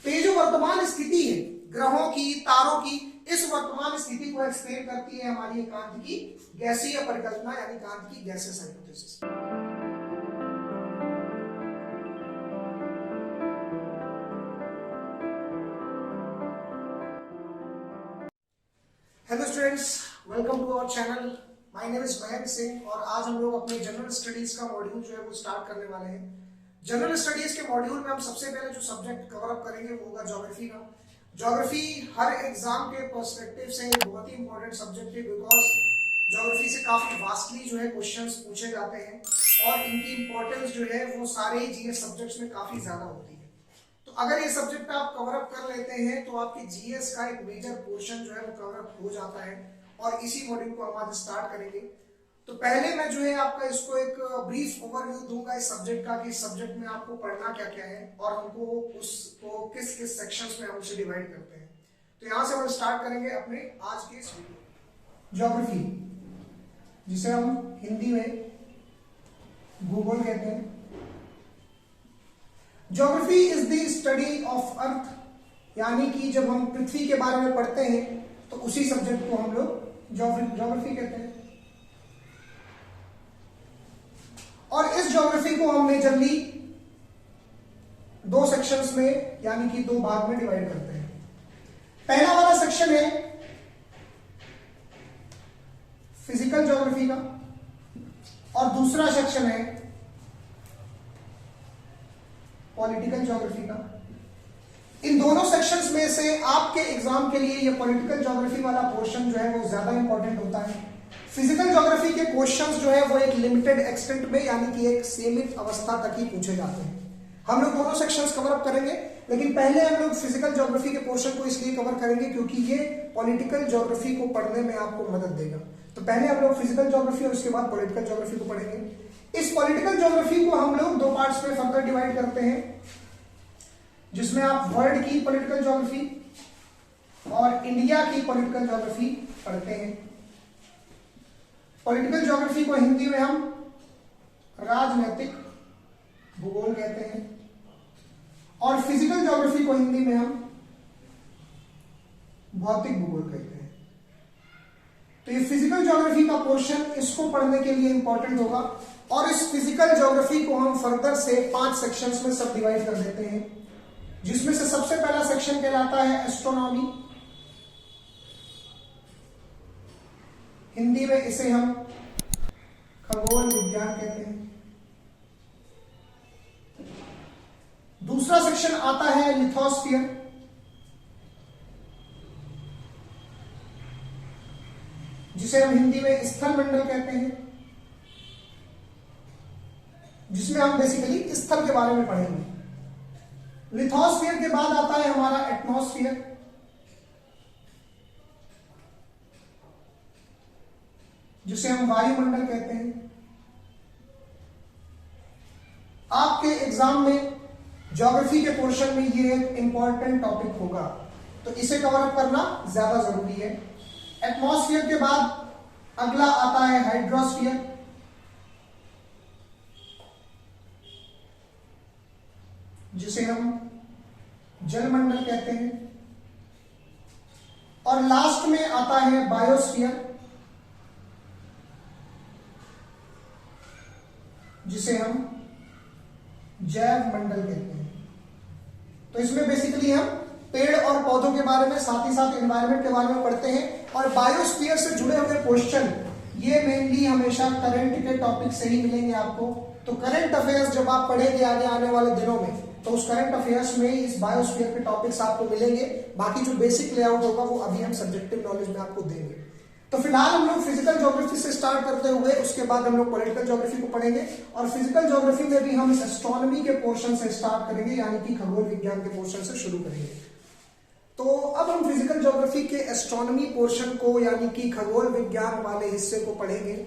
तो ये जो वर्तमान स्थिति है ग्रहों की, तारों की, इस वर्तमान स्थिति को एक्सप्लेन करती है हमारी एकांत की गैसीय परिकल्पना यानी एकांत की guesses hypothesis. Hello students, welcome to our channel. My name is Mayank Singh और आज हम लोग अपने जनरल स्टडीज का मॉड्यूल जो है वो स्टार्ट करने वाले हैं। जनरल स्टडीज के मॉड्यूल में हम सबसे पहले जो सब्जेक्ट कवर अप करेंगे वो होगा ज्योग्राफी का। ज्योग्राफी हर एग्जाम के पर्सपेक्टिव से बहुत ही इंपॉर्टेंट सब्जेक्ट है, बिकॉज ज्योग्राफी से काफी वास्टली जो है क्वेश्चंस पूछे जाते हैं और इनकी इंपॉर्टेंस जो है वो सारे जीएस सब्जेक्ट्स में काफी ज्यादा होती है। तो अगर ये सब्जेक्ट आप कवर अप कर लेते हैं तो आपके जीएस का एक मेजर पोर्शन जो है वो कवर अप हो जाता है और इसी मॉड्यूल को हम आज स्टार्ट करेंगे। तो पहले मैं जो है आपका इसको एक ब्रीफ ओवरव्यू दूंगा इस सब्जेक्ट का कि इस सब्जेक्ट में आपको पढ़ना क्या क्या है और हमको उसको किस किस सेक्शंस में हम उसे डिवाइड करते हैं। तो यहां से हम स्टार्ट करेंगे अपने आज के इस वीडियो। ज्योग्राफी, जिसे हम हिंदी में भूगोल कहते हैं। Geography is the study of earth, यानी कि जब हम पृथ्वी के बारे में पढ़ते हैं तो उसी सब्जेक्ट को हम लोग ज्योग्राफी कहते हैं। और इस ज्योग्राफी को हम मेजरली दो सेक्शंस में यानी कि दो भाग में डिवाइड करते हैं। पहला वाला सेक्शन है फिजिकल ज्योग्राफी का और दूसरा सेक्शन है पॉलिटिकल ज्योग्राफी का। इन दोनों सेक्शंस में से आपके एग्जाम के लिए ये पॉलिटिकल ज्योग्राफी वाला पोर्शन जो है वो ज्यादा इंपॉर्टेंट होता है। फिजिकल ज्योग्राफी के क्वेश्चंस जो है वो एक लिमिटेड एक्सटेंट में यानी कि एक सीमित अवस्था तक ही पूछे जाते हैं। हम लोग दोनों सेक्शंस कवर अप करेंगे, लेकिन पहले हम लोग फिजिकल ज्योग्राफी के पोर्शन को इसलिए कवर करेंगे क्योंकि ये पॉलिटिकल ज्योग्राफी को पढ़ने में आपको मदद देगा। तो पहले हम लोग फिजिकल ज्योग्राफी और उसके बाद पॉलिटिकल ज्योग्राफी को पढ़ेंगे। इस पॉलिटिकल ज्योग्राफी को हम लोग दो पार्ट्स में फर्दर डिवाइड करते हैं, जिसमें आप वर्ल्ड की पॉलिटिकल ज्योग्राफी और इंडिया की पॉलिटिकल ज्योग्राफी पढ़ते हैं। पॉलिटिकल ज्योग्राफी को हिंदी में हम राजनैतिक भूगोल कहते हैं और फिजिकल ज्योग्राफी को हिंदी में हम भौतिक भूगोल कहते हैं। तो ये फिजिकल ज्योग्राफी का पोर्शन इसको पढ़ने के लिए इंपॉर्टेंट होगा और इस फिजिकल ज्योग्राफी को हम फर्दर से 5 सेक्शंस में सब डिवाइड कर देते हैं, जिसमें से सबसे पहला सेक्शन कहलाता है एस्ट्रोनॉमी। हिंदी में इसे हम खगोल विज्ञान कहते हैं। दूसरा सेक्शन आता है लिथोस्फीयर, जिसे हम हिंदी में स्थल मंडल कहते हैं, जिसमें हम बेसिकली स्थल के बारे में पढ़ेंगे। लिथोस्फीयर के बाद आता है हमारा एटमॉस्फेयर, जिसे हम वायुमंडल कहते हैं। आपके एग्जाम में ज्योग्राफी के पोर्शन में ये एक इंपॉर्टेंट टॉपिक होगा, तो इसे कवर अप करना ज्यादा जरूरी है। एटमॉस्फेयर के बाद अगला आता है हाइड्रोस्फीयर, जिसे हम जलमंडल कहते हैं। और लास्ट में आता है बायोस्फीयर, जिसे हम जैव मंडल कहते हैं। तो इसमें बेसिकली हम पेड़ और पौधों के बारे में साथ ही साथ एनवायरनमेंट के बारे में पढ़ते हैं। और बायोस्फीयर से जुड़े हुए क्वेश्चन ये मेनली हमेशा करंट के टॉपिक से ही मिलेंगे आपको। तो करंट अफेयर्स जब आप पढ़ेंगे आगे आने वाले दिनों में, तो उस करंट अफेयर्स में इस बायोस्फीयर के टॉपिक्स आपको मिलेंगे। बाकी जो बेसिक लेआउट होगा वो अभी हम सब्जेक्टिव नॉलेज में आपको देंगे। तो फिलहाल हम लोग फिजिकल ज्योग्राफी से स्टार्ट करते हुए उसके बाद हम लोग पॉलिटिकल ज्योग्राफी को पढ़ेंगे और फिजिकल ज्योग्राफी में भी हम इस एस्ट्रोनॉमी के पोर्शन से स्टार्ट करेंगे, यानी कि खगोल विज्ञान के पोर्शन से शुरू करेंगे। तो अब हम फिजिकल ज्योग्राफी के एस्ट्रोनॉमी पोर्शन को यानी कि खगोल विज्ञान वाले हिस्से को पढ़ेंगे।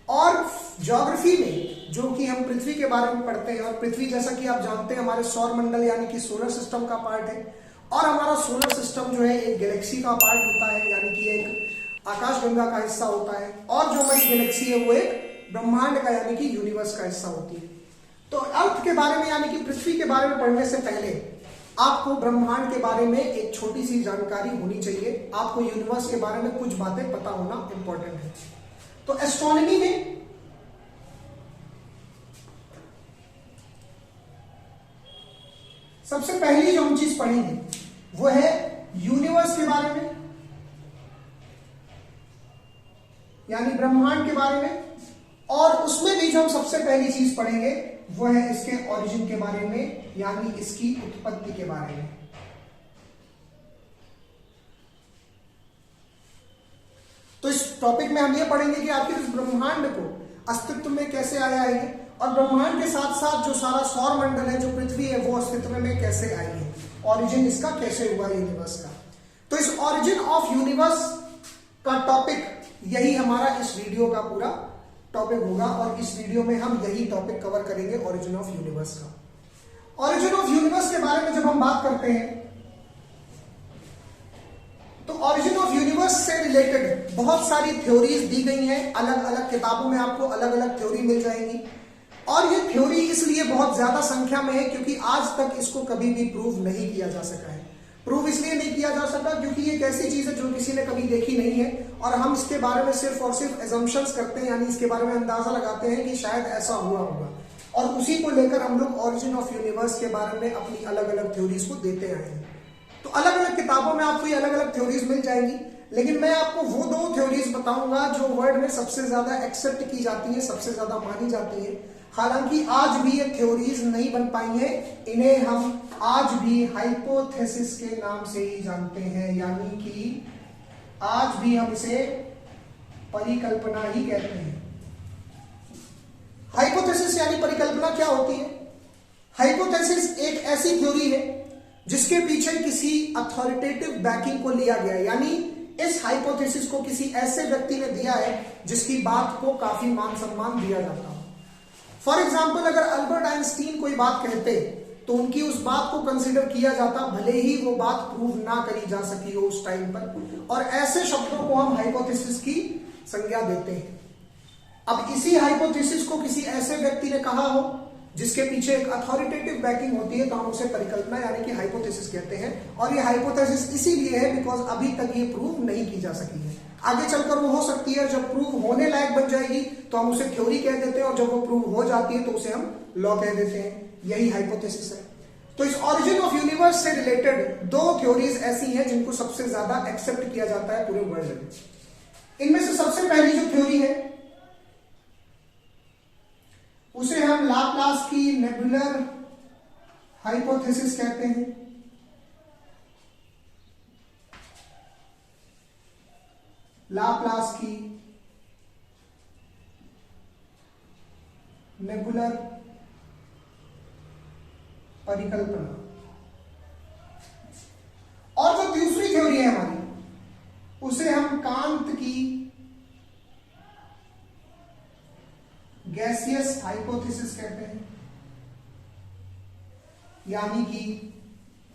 और ज्योग्राफी में जो कि हम पृथ्वी के बारे में पढ़ते हैं, और पृथ्वी जैसा कि आप जानते हैं हमारे सौर मंडल यानी कि सोलर सिस्टम का पार्ट है, और हमारा सोलर सिस्टम जो है एक गैलेक्सी का पार्ट होता है, यानी कि एक आकाशगंगा का हिस्सा होता है। और जो हमारी गैलेक्सी है वो एक ब्रह्मांड का यानी कि यूनिवर्स का हिस्सा होती है। तो अर्थ के बारे में यानी कि पृथ्वी के बारे में पढ़ने से पहले आपको ब्रह्मांड के बारे में एक छोटी सी जानकारी होनी चाहिए, आपको यूनिवर्स के बारे में कुछ बातें पता होना इंपॉर्टेंट है। तो एस्ट्रोनॉमी में सबसे पहली जो हम चीज पढ़ेंगे वो है यूनिवर्स के बारे में, यानी ब्रह्मांड के बारे में, और उसमें भी जो हम सबसे पहली चीज पढ़ेंगे वो है इसके ओरिजिन के बारे में, यानी इसकी उत्पत्ति के बारे में। तो इस टॉपिक में हम ये पढ़ेंगे कि आखिर इस ब्रह्मांड को अस्तित्व में कैसे आया है, और ब्रह्मांड के साथ साथ जो सारा सौर मंडल है, जो पृथ्वी है, वो अस्तित्व में कैसे आई है, ओरिजिन इसका कैसे हुआ यूनिवर्स का। तो इस ओरिजिन ऑफ यूनिवर्स का टॉपिक यही हमारा इस वीडियो का पूरा टॉपिक होगा, और इस वीडियो में हम यही टॉपिक कवर करेंगे, ओरिजिन ऑफ यूनिवर्स का। ओरिजिन ऑफ यूनिवर्स के बारे में जब हम बात करते हैं तो ओरिजिन ऑफ यूनिवर्स से रिलेटेड बहुत सारी थ्योरीज दी गई हैं, अलग अलग किताबों में आपको अलग अलग थ्योरी मिल जाएंगी, और ये थ्योरी इसलिए बहुत ज्यादा संख्या में है क्योंकि आज तक इसको कभी भी प्रूव नहीं किया जा सका है। प्रूव इसलिए नहीं किया जा सका क्योंकि ये एक ऐसी चीज है जो किसी ने कभी देखी नहीं है, और हम इसके बारे में सिर्फ और सिर्फ एजम्पशंस करते हैं, यानी इसके बारे में अंदाजा लगाते हैं कि शायद ऐसा हुआ होगा, और उसी को लेकर हम लोग ओरिजिन ऑफ यूनिवर्स के बारे में अपनी अलग अलग थ्योरीज को देते आए हैं। तो अलग अलग किताबों में आपको ये अलग अलग थ्योरीज मिल जाएंगी, लेकिन मैं आपको वो दो थ्योरीज बताऊंगा जो वर्ल्ड में सबसे ज्यादा एक्सेप्ट की जाती है, सबसे ज्यादा मानी जाती है। हालांकि आज भी ये थ्योरीज नहीं बन पाई है, इन्हें हम आज भी हाइपोथेसिस के नाम से ही जानते हैं, यानी कि आज भी हम इसे परिकल्पना ही कहते हैं। हाइपोथेसिस यानी परिकल्पना क्या होती है? हाइपोथेसिस एक ऐसी थ्योरी है जिसके पीछे किसी अथॉरिटेटिव बैकिंग को लिया गया है, यानी इस हाइपोथेसिस को किसी ऐसे व्यक्ति ने दिया है जिसकी बात को काफी मान सम्मान दिया जाता हो। फॉर एग्जाम्पल, अगर अल्बर्ट आइंस्टीन कोई बात कहते तो उनकी उस बात को कंसिडर किया जाता, भले ही वो बात प्रूव ना करी जा सकी हो उस टाइम पर, और ऐसे शब्दों को हम हाइपोथेसिस की संज्ञा देते हैं। अब इसी हाइपोथेसिस को किसी ऐसे व्यक्ति ने कहा हो जिसके पीछे एक अथॉरिटेटिव बैकिंग होती है, तो हम उसे परिकल्पना यानी कि हाइपोथेसिस कहते हैं, और ये हाइपोथेसिस इसीलिए है बिकॉज अभी तक ये प्रूव नहीं की जा सकी है। आगे चलकर वो हो सकती है, जब प्रूव होने लायक बन जाएगी तो हम उसे थ्योरी कह देते हैं, और जब वो प्रूव हो जाती है तो उसे हम लॉ कह देते हैं। यही हाइपोथेसिस है। तो इस ओरिजिन ऑफ यूनिवर्स से रिलेटेड दो थ्योरीज ऐसी हैं जिनको सबसे ज्यादा एक्सेप्ट किया जाता है पूरे वर्ल्ड में। इनमें से सबसे पहली जो थ्योरी है उसे हम लाप्लास की नेबुलर हाइपोथेसिस कहते हैं। लाप्लास की नेबुलर परिकल्पना। और जो दूसरी थ्योरी है हमारी उसे हम कांत की गैसियस हाइपोथेसिस कहते हैं, यानी कि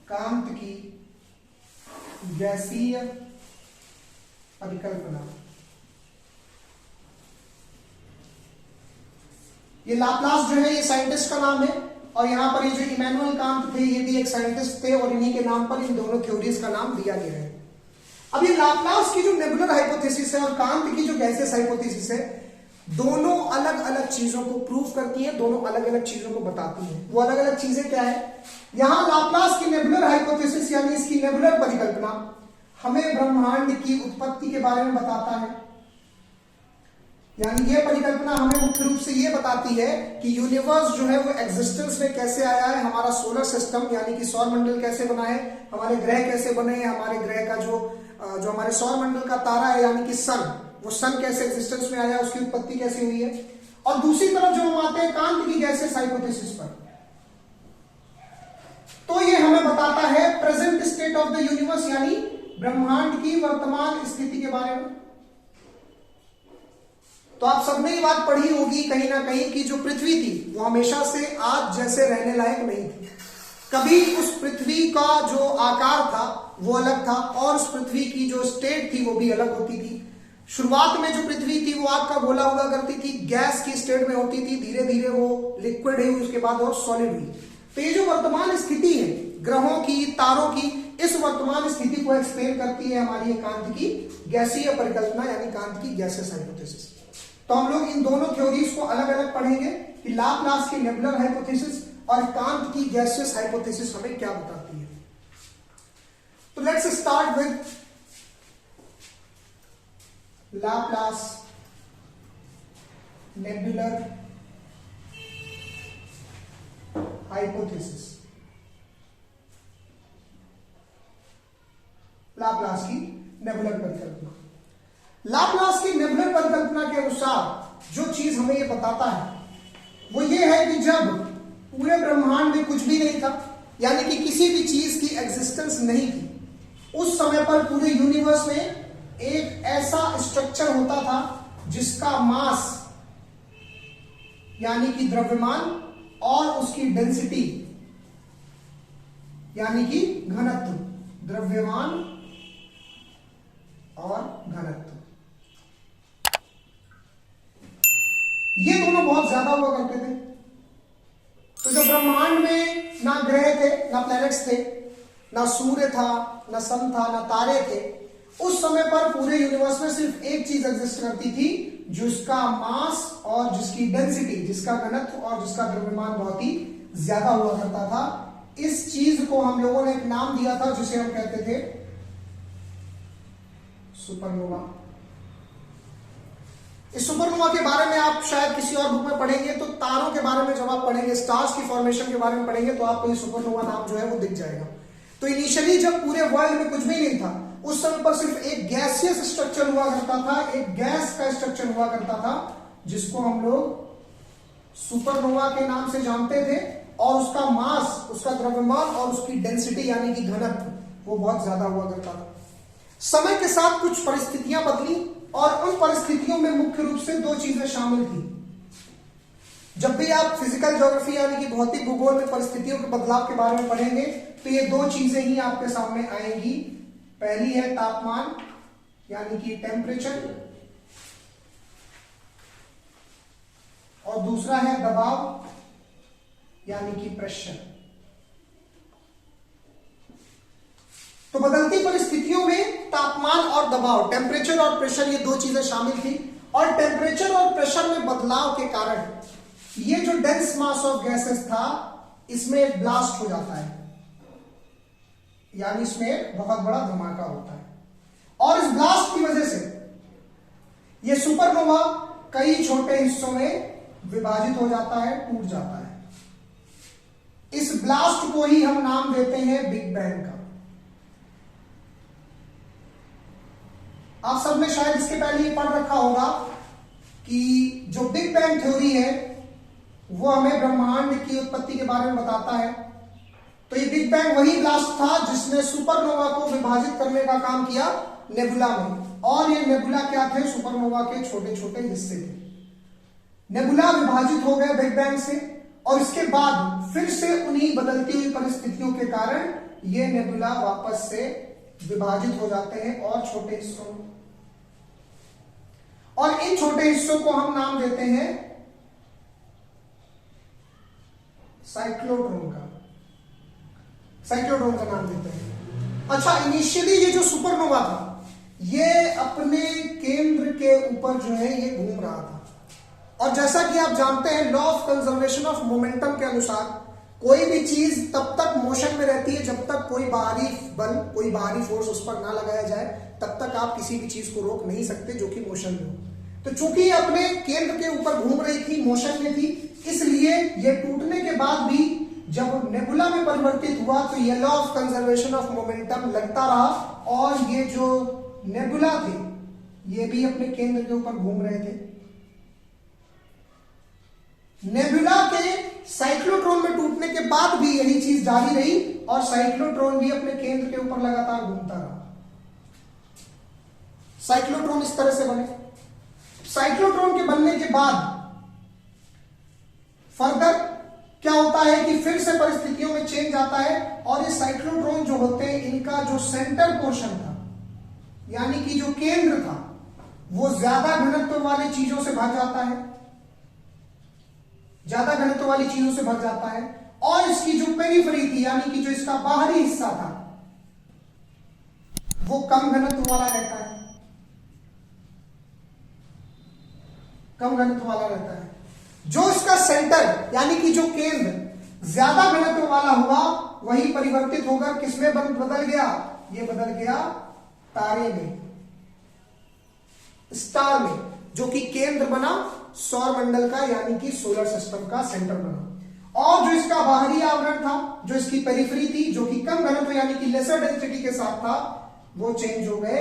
कांत की गैसीय परिकल्पना। ये लाप्लास जो है ये साइंटिस्ट का नाम है, और यहां पर ये जो इमैनुअल कांत थे ये भी एक साइंटिस्ट थे, और इन्हीं के नाम पर इन दोनों थ्योरीज का नाम दिया गया है। अब ये लाप्लास की जो नेबुलर हाइपोथेसिस है और कांत की जो गैसियस हाइपोथेसिस है, दोनों अलग अलग चीजों को प्रूव करती है, दोनों अलग अलग चीजों को बताती है। वो अलग अलग चीजें क्या है? यहां लाप्लास की नेबुलर हाइपोथेसिस यानी इसकी नेबुलर परिकल्पना हमें ब्रह्मांड की उत्पत्ति के बारे में बताता है, यानी यह परिकल्पना हमें मुख्य रूप से यह बताती है कि यूनिवर्स जो है वो एग्जिस्टेंस में कैसे आया है, हमारा सोलर सिस्टम यानी कि सौर मंडल कैसे बना है, हमारे ग्रह कैसे बने हैं, हमारे ग्रह का जो हमारे सौर मंडल का तारा है यानी कि सन, वो सन कैसे एग्जिस्टेंस में आया, उसकी उत्पत्ति कैसे हुई है। और दूसरी तरफ जो हम आते हैं कांत की गैसियस हाइपोथेसिस पर, तो ये हमें बताता है present state of the universe यानी ब्रह्मांड की वर्तमान स्थिति के बारे में। तो आप सबने ये बात पढ़ी होगी कहीं ना कहीं कि जो पृथ्वी थी वो हमेशा से आज जैसे रहने लायक नहीं थी। कभी उस पृथ्वी का जो आकार था वो अलग था, और उस पृथ्वी की जो स्टेट थी वो भी अलग होती थी। शुरुआत में जो पृथ्वी थी वो आग का गोला हुआ करती थी, गैस की स्टेट में होती थी, धीरे धीरे वो लिक्विड हुई, उसके बाद वो सॉलिड हुई। तो ये जो वर्तमान स्थिति है ग्रहों की, तारों की इस वर्तमान स्थिति को एक्सप्लेन करती है हमारी एकांत की गैसीय परिकल्पना यानी कांत की गैसियस हाइपोथेसिस। तो हम लोग इन दोनों थ्योरीज को अलग अलग पढ़ेंगे कि लाप्लास की नेबुलर हाइपोथेसिस और कांत की गैसियस हाइपोथेसिस हमें क्या बताती है। तो let's start with Laplace nebular hypothesis. Laplace की नेबुलर परिकल्पना। लाप्लास की नेबुलर परिकल्पना के अनुसार जो चीज हमें ये बताता है वो ये है कि जब पूरे ब्रह्मांड में कुछ भी नहीं था, यानी कि किसी भी चीज की एग्जिस्टेंस नहीं थी, उस समय पर पूरे यूनिवर्स में एक ऐसा स्ट्रक्चर होता था जिसका मास यानी कि द्रव्यमान और उसकी डेंसिटी यानी कि घनत्व, द्रव्यमान और घनत्व, ये दोनों बहुत ज्यादा हुआ करते थे। तो जो ब्रह्मांड में ना ग्रह थे, ना प्लैनेट्स थे, ना सूर्य था, ना सन था, ना तारे थे, उस समय पर पूरे यूनिवर्स में सिर्फ एक चीज एग्जिस्ट करती थी जिसका मास और जिसकी डेंसिटी, जिसका घनत्व और जिसका द्रव्यमान बहुत ही ज्यादा हुआ करता था। इस चीज को हम लोगों ने एक नाम दिया था जिसे हम कहते थे सुपरनोवा। इस सुपरनोवा के बारे में आप शायद किसी और बुक में पढ़ेंगे, तो तारों के बारे में जब आप पढ़ेंगे, स्टार्स की फॉर्मेशन के बारे में पढ़ेंगे, तो आपको ये सुपरनोवा नाम जो है वो दिख जाएगा। तो इनिशियली जब पूरे वर्ल्ड में कुछ भी नहीं था, उस समय पर सिर्फ एक गैसियस स्ट्रक्चर हुआ करता था, एक गैस का स्ट्रक्चर हुआ करता था जिसको हम लोग सुपरनोवा के नाम से जानते थे, और उसका मास, उसका द्रव्यमान और उसकी डेंसिटी यानी कि घनत्व वो बहुत ज्यादा हुआ करता था। समय के साथ कुछ परिस्थितियां बदली और उन परिस्थितियों में मुख्य रूप से दो चीजें शामिल थी। जब भी आप फिजिकल ज्योग्राफी यानी कि भौतिक भूगोल में परिस्थितियों के बदलाव के बारे में पढ़ेंगे तो ये दो चीजें ही आपके सामने आएंगी। पहली है तापमान यानी कि टेम्परेचर, और दूसरा है दबाव यानी कि प्रेशर। तो बदलती परिस्थितियों में तापमान और दबाव, टेम्परेचर और प्रेशर, ये दो चीजें शामिल थी। और टेम्परेचर और प्रेशर में बदलाव के कारण ये जो डेंस मास ऑफ गैसेस था इसमें एक ब्लास्ट हो जाता है, यानी इसमें एक बहुत बड़ा धमाका होता है, और इस ब्लास्ट की वजह से ये सुपरनोवा कई छोटे हिस्सों में विभाजित हो जाता है, टूट जाता है। इस ब्लास्ट को ही हम नाम देते हैं बिग बैंग का। आप सबने शायद इसके पहले ही पढ़ रखा होगा कि जो बिग बैंग थ्योरी है वो हमें ब्रह्मांड की उत्पत्ति के बारे में बताता है। तो ये बिग बैंग वही ब्लास्ट था जिसने सुपरनोवा को विभाजित करने का काम किया नेबुला में, और ये नेबुला क्या थे? सुपरनोवा के छोटे छोटे हिस्से थे। नेबुला विभाजित हो गए बिग बैंग से, और इसके बाद फिर से उन्हीं बदलती हुई परिस्थितियों के कारण ये नेबुला वापस से विभाजित हो जाते हैं और छोटे हिस्सों में, और इन छोटे हिस्सों को हम नाम देते हैं साइक्लोट्रॉन का। साइक्लोट्रॉन का नाम देते हैं। अच्छा, इनिशियली ये जो सुपरनोवा था ये अपने केंद्र के ऊपर जो है ये घूम रहा था, और जैसा कि आप जानते हैं law of conservation of momentum के अनुसार कोई भी चीज तब तक मोशन में रहती है जब तक कोई बाहरी बल, कोई बाहरी फोर्स उस पर ना लगाया जाए, तब तक आप किसी भी चीज को रोक नहीं सकते जो कि मोशन में हो। तो चूंकि अपने केंद्र के ऊपर घूम रही थी, मोशन में थी, इसलिए ये टूटने के बाद भी जब नेबुला में परिवर्तित हुआ तो ये law of conservation of momentum लगता रहा, और ये जो नेबुला थे ये भी अपने केंद्र के ऊपर घूम रहे थे। नेबुला के साइक्लोट्रॉन में टूटने के बाद भी यही चीज जारी रही, और साइक्लोट्रॉन भी अपने केंद्र के ऊपर लगातार घूमता रहा। साइक्लोट्रॉन इस तरह से बने। साइक्लोट्रॉन के बनने के बाद फर्दर क्या होता है कि फिर से परिस्थितियों में चेंज आता है, और ये साइक्लोट्रॉन जो होते हैं इनका जो सेंटर पोर्शन था यानी कि जो केंद्र था वो ज्यादा घनत्व वाली चीजों से भर जाता है, ज्यादा घनत्व वाली चीजों से भर जाता है, और इसकी जो पेरिफेरी थी यानी कि जो इसका बाहरी हिस्सा था वो कम घनत्व वाला रहता है, कम घनत्व वाला रहता है। जो इसका सेंटर यानी कि जो केंद्र ज्यादा घनत्व वाला हुआ वही परिवर्तित होकर किसमें बदल गया, ये बदल गया तारे में, स्टार में, जो कि केंद्र बना सौर मंडल का यानी कि सोलर सिस्टम का सेंटर बना। और जो इसका बाहरी आवरण था, जो इसकी पेरिफेरी थी, जो कि कम घनत्व यानी कि लेसर डेंसिटी के साथ था, वो चेंज हो गए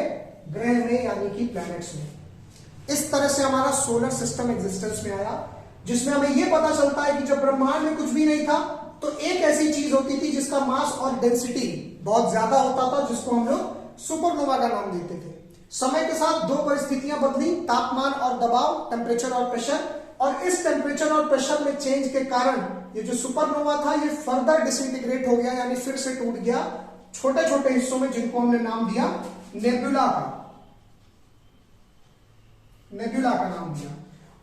ग्रह में यानी कि प्लैनेट्स में। इस तरह से हमारा सोलर सिस्टम एग्जिस्टेंस में आया, जिसमें हमें यह पता चलता है कि जब ब्रह्मांड में कुछ भी नहीं था तो एक ऐसी चीज होती थी जिसका मास और डेंसिटी बहुत ज्यादा होता था, जिसको हम लोग सुपरनोवा का नाम देते थे। समय के साथ दो परिस्थितियां बदली, तापमान और दबाव, टेम्परेचर और प्रेशर, और इस टेम्परेचर और प्रेशर में चेंज के कारण ये जो सुपरनोवा था ये फर्दर डिसइंटीग्रेट हो गया यानी फिर से टूट गया छोटे छोटे हिस्सों में, जिनको हमने नाम दिया नेबुला का, नेबुला का नाम दिया।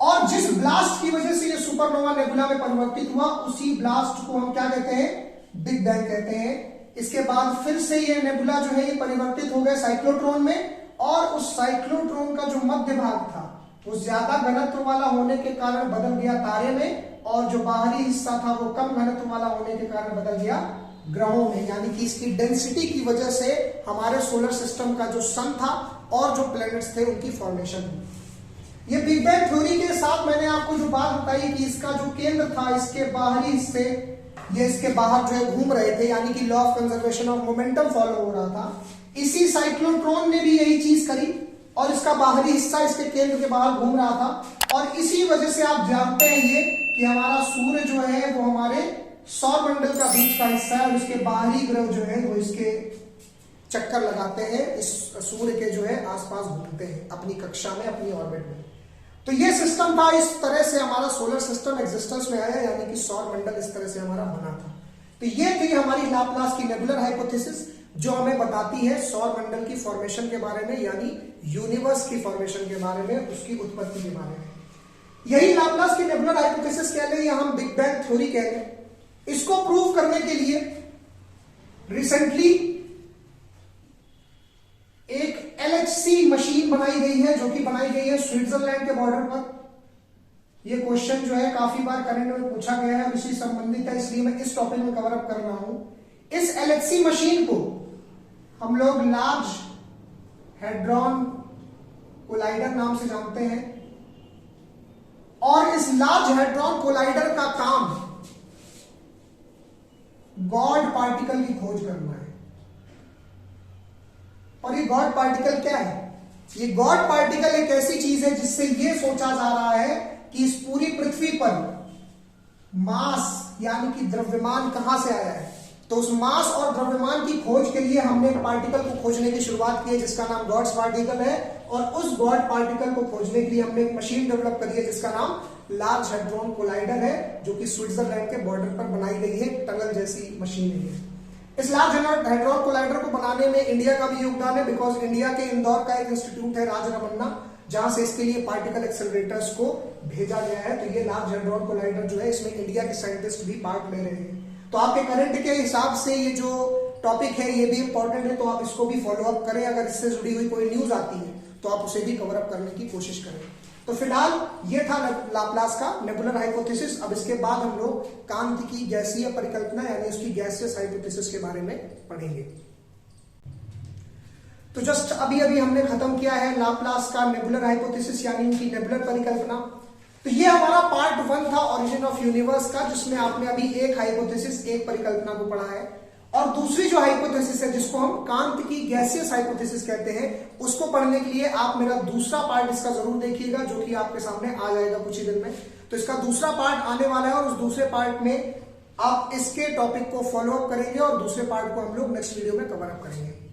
और जिस ब्लास्ट की वजह से ये सुपरनोवा नेबुला में परिवर्तित हुआ उसी ब्लास्ट को हम क्या कहते हैं, बिग बैंग कहते हैं। इसके बाद फिर से ये नेबुला जो है ये परिवर्तित हो गए साइक्लोट्रॉन में, और उस साइक्लोट्रॉन का जो मध्य भाग था वो ज्यादा घनत्व वाला होने के कारण बदल गया तारे में, और जो बाहरी हिस्सा था वो कम घनत्व वाला होने के कारण बदल गया ग्रहों में, यानी कि इसकी डेंसिटी की वजह से हमारे सोलर सिस्टम का जो सन था और जो प्लैनेट्स थे उनकी फॉर्मेशन हुई। ये बिग बैंग थ्योरी के साथ मैंने आपको जो बात बताई कि इसका जो केंद्र था, इसके बाहरी हिस्से ये इसके बाहर जो है घूम रहे थे, यानी कि law of conservation of momentum follow हो रहा था। इसी साइक्लोट्रॉन ने भी यही चीज करी और इसका बाहरी हिस्सा इसके केंद्र के बाहर घूम रहा था, और इसी वजह से आप जानते हैं ये कि हमारा सूर्य जो है वो हमारे सौर मंडल का बीच का हिस्सा है, और इसके बाहरी ग्रह जो है वो इसके चक्कर लगाते हैं, इस सूर्य के जो है आसपास घूमते हैं अपनी कक्षा में, अपनी ऑर्बिट में। तो ये सिस्टम था, इस तरह से हमारा सोलर सिस्टम एग्जिस्टेंस में आया, यानी कि सौर मंडल इस तरह से हमारा बना था। तो ये थी हमारी लाप्लास की नेबुलर हाइपोथेसिस, जो हमें बताती है सौर मंडल की फॉर्मेशन के बारे में, यानी यूनिवर्स की फॉर्मेशन के बारे में, उसकी उत्पत्ति के बारे में। यही लाप्लास की नेबुलर हाइपोथेसिस कह लें या हम बिग बैंग थ्योरी कह लें। इसको प्रूव करने के लिए रिसेंटली एक LHC मशीन बनाई गई है, जो कि बनाई गई है स्विट्जरलैंड के बॉर्डर पर। यह क्वेश्चन जो है काफी बार करंट में पूछा गया है और इसी संबंधित है, इसलिए मैं इस टॉपिक में कवर अप कर रहा हूं। इस LHC मशीन को हम लोग लार्ज हेड्रॉन कोलाइडर नाम से जानते हैं, और इस लार्ज हेड्रॉन कोलाइडर का काम गॉड पार्टिकल की खोज करना है। और ये गॉड पार्टिकल क्या है? ये गॉड पार्टिकल एक ऐसी चीज है जिससे ये सोचा जा रहा है कि इस पूरी पृथ्वी पर मास यानी कि द्रव्यमान कहां से आया है। तो उस मास और द्रव्यमान की खोज के लिए हमने एक पार्टिकल को खोजने की शुरुआत की है जिसका नाम गॉड्स पार्टिकल है, और उस गॉड पार्टिकल को खोजने के लिए हमने एक मशीन डेवलप करी है जिसका नाम लार्ज हेड्रॉन कोलाइडर है, जो कि स्विट्जरलैंड के बॉर्डर पर बनाई गई है। टनल जैसी मशीन है। इस लार्ज हेड्रॉन कोलाइडर को बनाने में इंडिया का भी योगदान है, बिकॉज इंडिया के इंदौर का एक इंस्टीट्यूट है राजरमन्ना, जहां से इसके लिए पार्टिकल एक्सेलरेटर्स को भेजा गया है। तो ये लार्ज हेड्रॉन कोलाइडर जो है, इसमें इंडिया के साइंटिस्ट भी पार्ट ले रहे हैं। तो आपके करंट के हिसाब से ये जो टॉपिक है ये भी इंपॉर्टेंट है, तो आप इसको भी फॉलो अप करें। अगर इससे जुड़ी हुई कोई न्यूज आती है तो आप उसे भी कवर अप करने की कोशिश करें। तो फिलहाल ये था लाप्लास का नेबुलर हाइपोथेसिस। अब इसके बाद हम लोग कांत की गैसीय परिकल्पना यानी उसकी गैसियस हाइपोथेसिस के बारे में पढ़ेंगे। तो जस्ट अभी अभी हमने खत्म किया है लाप्लास का नेबुलर हाइपोथेसिस यानी उनकी नेबुलर परिकल्पना। तो ये हमारा पार्ट 1 था ओरिजिन ऑफ यूनिवर्स का, जिसमें आपने अभी एक हाइपोथेसिस, एक परिकल्पना को पढ़ा है। और दूसरी जो हाइपोथेसिस है जिसको हम कांत की गैसियस हाइपोथेसिस कहते हैं, उसको पढ़ने के लिए आप मेरा दूसरा पार्ट इसका जरूर देखिएगा, जो कि आपके सामने आ जाएगा कुछ ही दिन में। तो इसका दूसरा पार्ट आने वाला है और उस दूसरे पार्ट में आप इसके टॉपिक को फॉलो अप करेंगे और दूसरे पार्ट को हम लोग नेक्स्ट वीडियो में कवर अप करेंगे।